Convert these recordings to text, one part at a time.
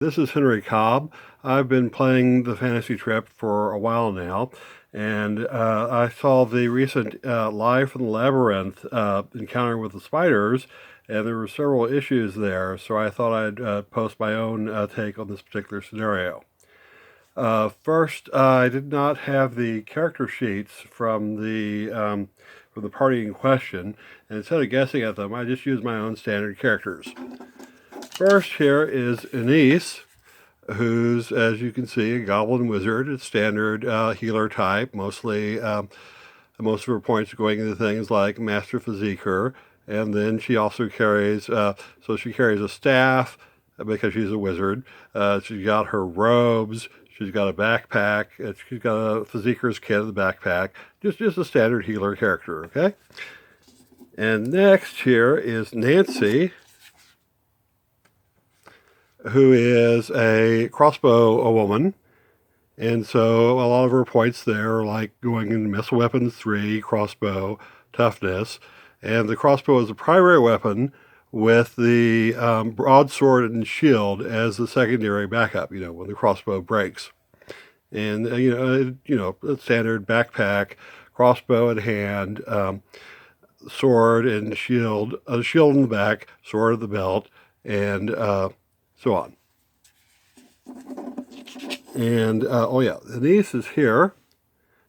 This is Henry Cobb. I've been playing the Fantasy Trip for a while now, and I saw the recent Live from the Labyrinth Encounter with the Spiders, and there were several issues there, so I thought I'd post my own take on this particular scenario. First, I did not have the character sheets from the party in question, and instead of guessing at them, I just used my own standard characters. First here is Anise, who's, as you can see, a goblin wizard, a standard healer type. Most of her points are going into things like Master Physiquer, and then she also carries, she carries a staff because she's a wizard. She's got her robes. She's got a backpack. She's got a Physiquer's kit in the backpack. Just a standard healer character, okay? And next here is Nancy, who is a crossbow woman. And so a lot of her points there are like going into missile weapons 3, crossbow, toughness. And the crossbow is a primary weapon with the broadsword and shield as the secondary backup, when the crossbow breaks. And, standard backpack, crossbow in hand, sword and shield, shield in the back, sword at the belt, and so on. And Denise is here,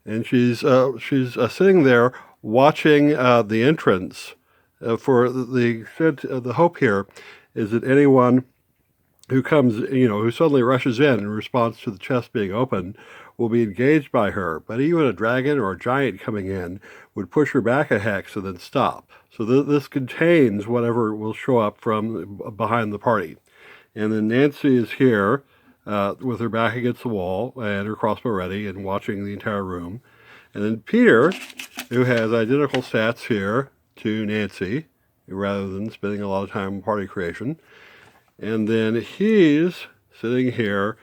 and she's sitting there watching the entrance. The hope here is that anyone who comes, who suddenly rushes in response to the chest being open, will be engaged by her. But even a dragon or a giant coming in would push her back a hex and then stop. So this contains whatever will show up from behind the party. And then Nancy is here with her back against the wall and her crossbow ready and watching the entire room. And then Peter, who has identical stats here to Nancy, rather than spending a lot of time on party creation. And then he's sitting here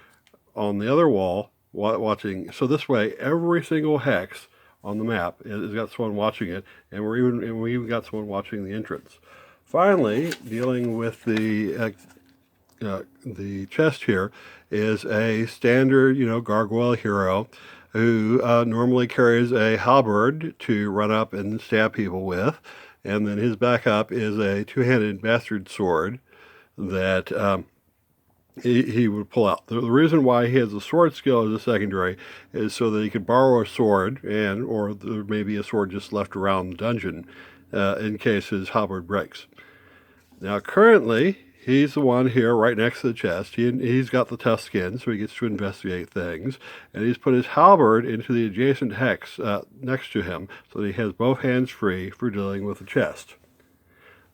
on the other wall watching. So this way, every single hex on the map has got someone watching it, and we even got someone watching the entrance. Finally, dealing with the chest here is a standard, gargoyle hero who normally carries a halberd to run up and stab people with, and then his backup is a two-handed bastard sword that he would pull out. The reason why he has a sword skill as a secondary is so that he could borrow a sword, or there may be a sword just left around the dungeon in case his halberd breaks. Now, currently, he's the one here right next to the chest. He's got the tough skin, so he gets to investigate things. And he's put his halberd into the adjacent hex next to him, so that he has both hands free for dealing with the chest.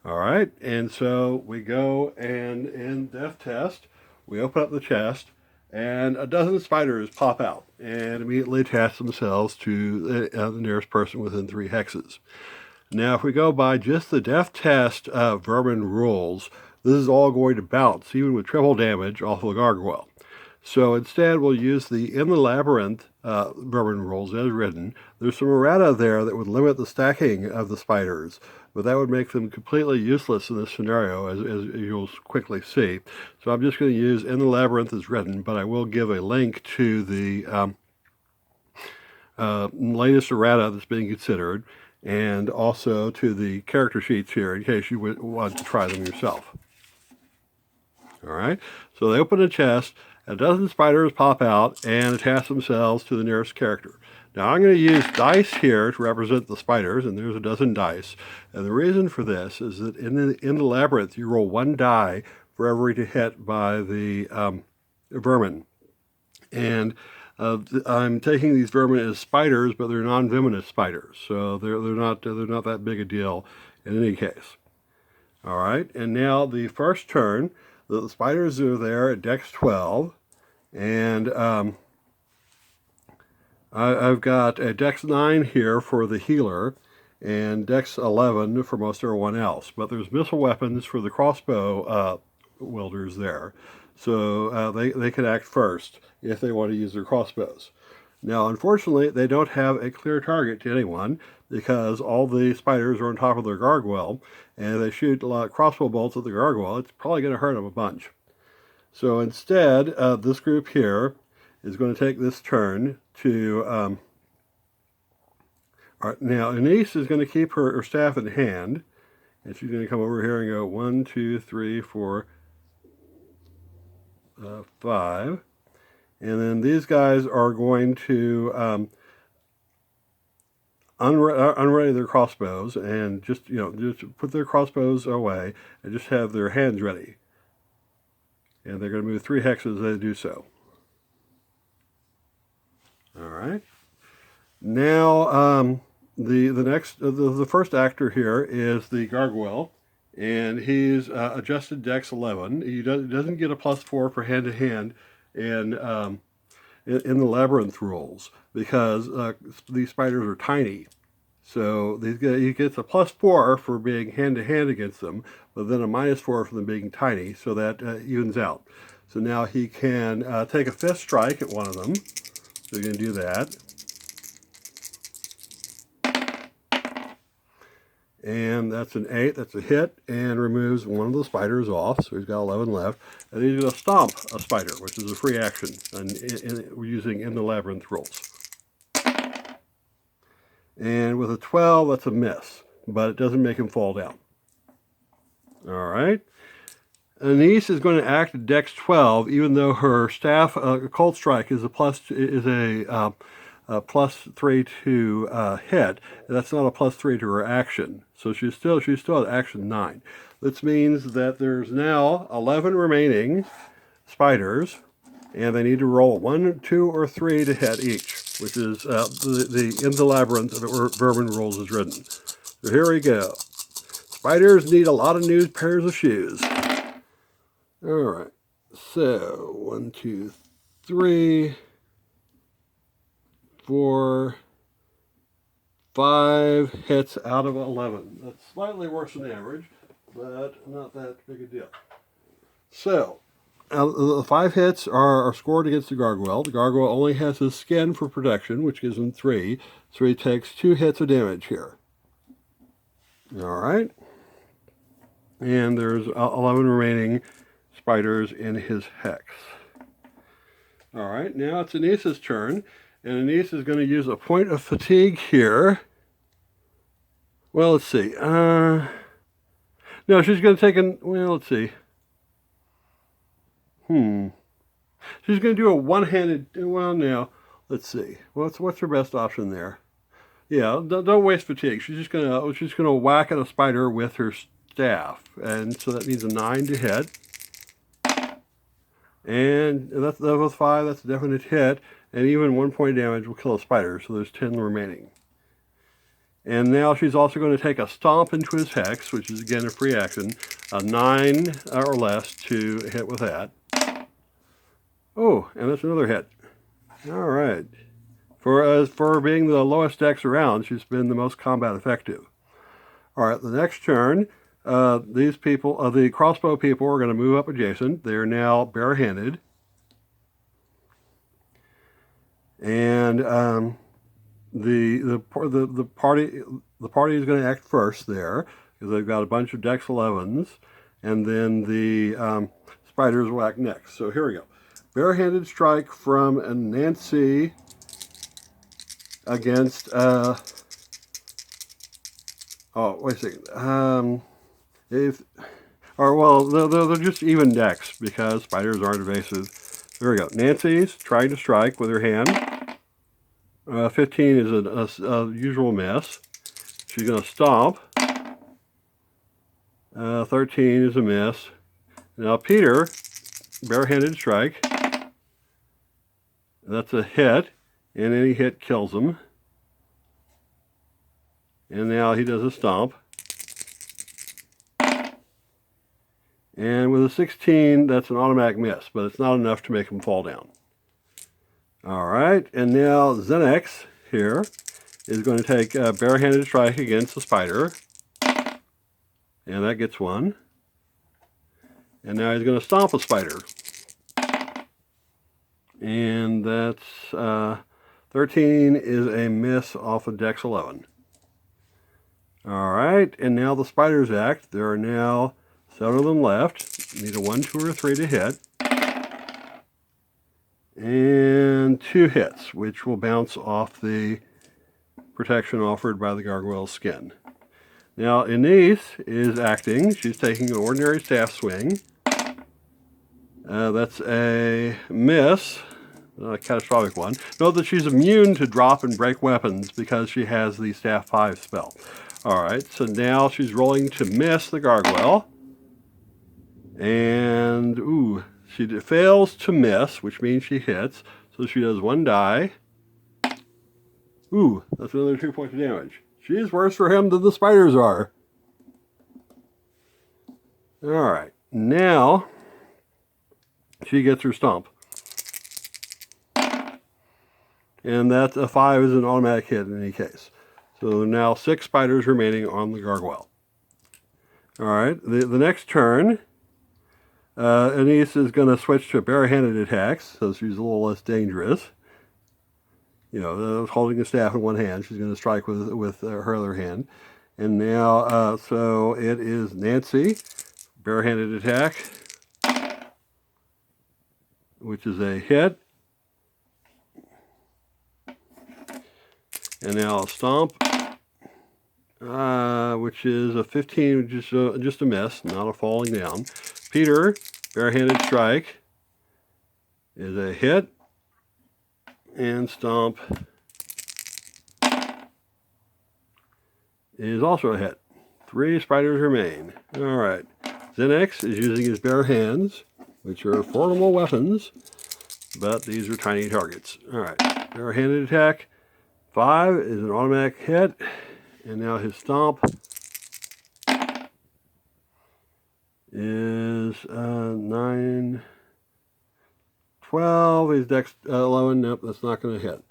All right, and so we go and in death test, we open up the chest, and a dozen spiders pop out and immediately attach themselves to the nearest person within 3 hexes. Now, if we go by just the death test vermin rules, this is all going to bounce, even with triple damage, off of the gargoyle. So instead, we'll use the In the Labyrinth vermin rules as written. There's some errata there that would limit the stacking of the spiders, but that would make them completely useless in this scenario, as you'll quickly see. So I'm just going to use In the Labyrinth as written, but I will give a link to the latest errata that's being considered, and also to the character sheets here in case you would want to try them yourself. All right, so they open a chest, a dozen spiders pop out and attach themselves to the nearest character. Now I'm going to use dice here to represent the spiders, and there's a dozen dice. And the reason for this is that in the labyrinth, you roll 1 die for every hit by the vermin. And I'm taking these vermin as spiders, but they're non-venomous spiders, so they're not that big a deal in any case. All right, and now the first turn, the spiders are there at Dex 12, and I've got a Dex 9 here for the healer, and Dex 11 for most everyone else. But there's missile weapons for the crossbow wielders there, so they can act first if they want to use their crossbows. Now, unfortunately, they don't have a clear target to anyone because all the spiders are on top of their gargoyle, and if they shoot a lot of crossbow bolts at the gargoyle, it's probably going to hurt them a bunch. So instead, this group here is going to take this turn to... all right, now, Anise is going to keep her staff in hand, and she's going to come over here and go 1, 2, 3, 4, 5. And then these guys are going to unready their crossbows and just put their crossbows away and just have their hands ready. And they're going to move 3 hexes as they do so. All right. Now the first actor here is the gargoyle, and he's adjusted Dex 11. He doesn't get a +4 for hand to hand in the labyrinth rules because these spiders are tiny. So he gets a +4 for being hand-to-hand against them, but then a -4 for them being tiny, so that evens out. So now he can take a 5th strike at one of them. So he's going to do that. And that's an 8, that's a hit, and removes one of the spiders off, so he's got 11 left. And he's going to stomp a spider, which is a free action, we're using in the labyrinth rules. And with a 12, that's a miss, but it doesn't make him fall down. All right. Anise is going to act at Dex 12, even though her staff Cold Strike is a +3 to hit. That's not a +3 to her action, so she's still at action 9. This means that there's now 11 remaining spiders, and they need to roll 1, 2, or 3 to hit each, which is the in the labyrinth or vermin rules is written. So here we go. Spiders need a lot of new pairs of shoes. All right. So 1, 2, 3, 4, 5 hits out of 11. That's slightly worse than average, but not that big a deal. So the 5 hits are scored against the gargoyle. The gargoyle only has his skin for protection, which gives him 3. So he takes 2 hits of damage here. All right. And there's 11 remaining spiders in his hex. All right. Now it's Anise's turn. And Anise is going to use a point of fatigue here. Well, let's see. No, she's going to take let's see. She's going to do a one-handed, now, let's see. What's her best option there? Yeah, don't waste fatigue. She's just going to whack at a spider with her staff. And so that needs a 9 to hit. And that's with 5, that's a definite hit. And even 1 point of damage will kill a spider, so there's 10 remaining. And now she's also going to take a stomp into his hex, which is again a free action, a 9 or less to hit with that. Oh, and that's another hit. All right. For being the lowest dex around, she's been the most combat effective. All right, the next turn, these people, the crossbow people, are going to move up adjacent. They are now barehanded. And the party is going to act first there because they've got a bunch of Dex 11s, and then the spiders will act next. So here we go. Barehanded strike from Nancy against. Oh, wait a second. They're just even Dex because spiders aren't evasive. There we go. Nancy's trying to strike with her hand. 15 is a usual miss. She's going to stomp. 13 is a miss. Now Peter, barehanded strike. That's a hit, and any hit kills him. And now he does a stomp. And with a 16, that's an automatic miss, but it's not enough to make him fall down. All right, and now Xenex here is going to take a barehanded strike against the spider. And that gets 1. And now he's going to stomp a spider. And that's 13 is a miss off of Dex 11. All right, and now the spiders act. There are now 7 of them left. You need a 1, 2, or 3 to hit. and 2 hits, which will bounce off the protection offered by the gargoyle's skin. Now, Anise is acting. She's taking an ordinary staff swing. That's a miss, a catastrophic one. Note that she's immune to drop and break weapons because she has the Staff 5 spell. Alright, so now she's rolling to miss the gargoyle. And, ooh, she fails to miss, which means she hits. So she does 1 die. Ooh, that's another 2 points of damage. She's worse for him than the spiders are. Alright, now she gets her stomp. And that a 5 is an automatic hit in any case. So now 6 spiders remaining on the gargoyle. Alright, the next turn, Anise is going to switch to barehanded attacks, so she's a little less dangerous. You know, holding a staff in one hand, she's going to strike with her other hand. And now, so it is Nancy, barehanded attack, which is a hit. And now a stomp, which is a 15, which is just a miss, not a falling down. Peter, barehanded strike, is a hit. And stomp is also a hit. 3 spiders remain. Alright. Xenix is using his bare hands, which are formidable weapons, but these are tiny targets. Alright. Barehanded attack. 5 is an automatic hit. And now his stomp is 9, 12. His dex 11. Nope, that's not going to hit.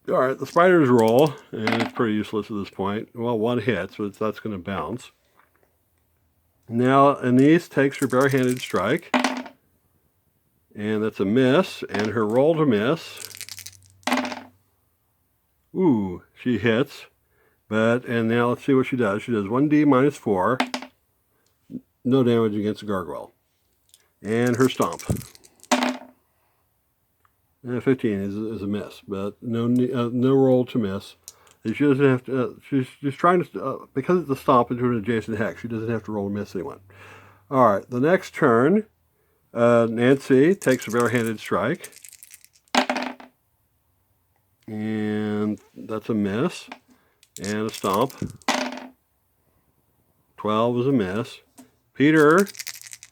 Alright, the spiders roll, and it's pretty useless at this point. Well, 1 hit, so that's going to bounce. Now, Anise takes her barehanded strike, and that's a miss, and her roll to miss. Ooh, she hits, and now let's see what she does. She does 1d minus 4, no damage against the gargoyle. And her stomp. 15 is a miss, but no roll to miss. She doesn't have to. She's trying to because it's a stomp into an adjacent hex. She doesn't have to roll to miss anyone. All right, the next turn, Nancy takes a barehanded strike, and that's a miss, and a stomp. 12 is a miss. Peter,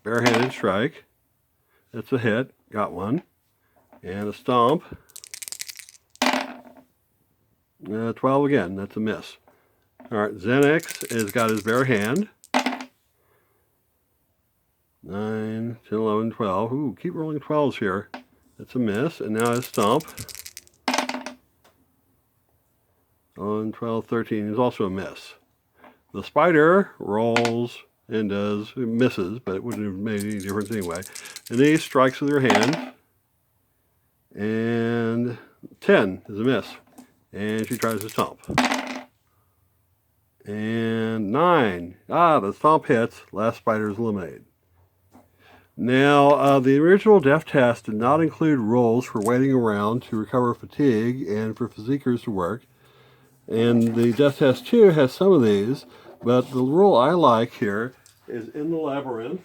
barehanded strike. That's a hit. Got 1. And a stomp. 12 again. That's a miss. Alright, Xenix has got his bare hand. 9, 10, 11, 12. Ooh, keep rolling 12s here. That's a miss. And now his stomp. 11, 12, 13 is also a miss. The spider rolls and misses, but it wouldn't have made any difference anyway. And he strikes with her hand. And 10 is a miss. And she tries to stomp. And 9. The stomp hits. Last spider is eliminated. Now, the original death test did not include rolls for waiting around to recover fatigue and for physiquers to work. And the death test 2 has some of these, but the rule I like here is in the labyrinth,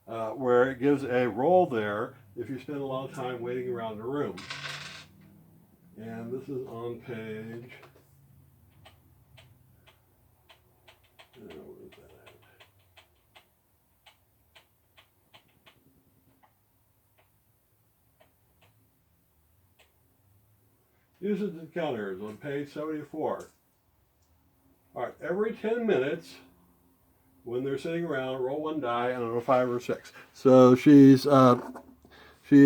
where it gives a roll there if you spend a lot of time waiting around the room. And this is on page... where is that at? Usage encounters on page 74. Alright, every 10 minutes, when they're sitting around, roll 1 die on a 5 or 6. So she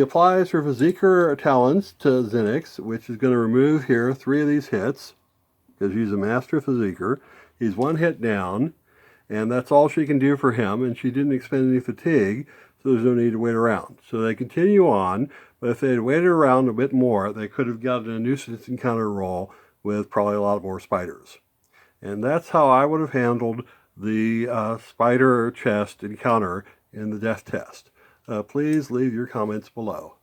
applies her Physiquer talents to Xenix, which is going to remove here 3 of these hits, because he's a master Physiquer. He's 1 hit down, and that's all she can do for him, and she didn't expend any fatigue, so there's no need to wait around. So they continue on, but if they had waited around a bit more, they could have gotten a nuisance encounter roll with probably a lot more spiders. And that's how I would have handled the spider chest encounter in the death test. Please leave your comments below.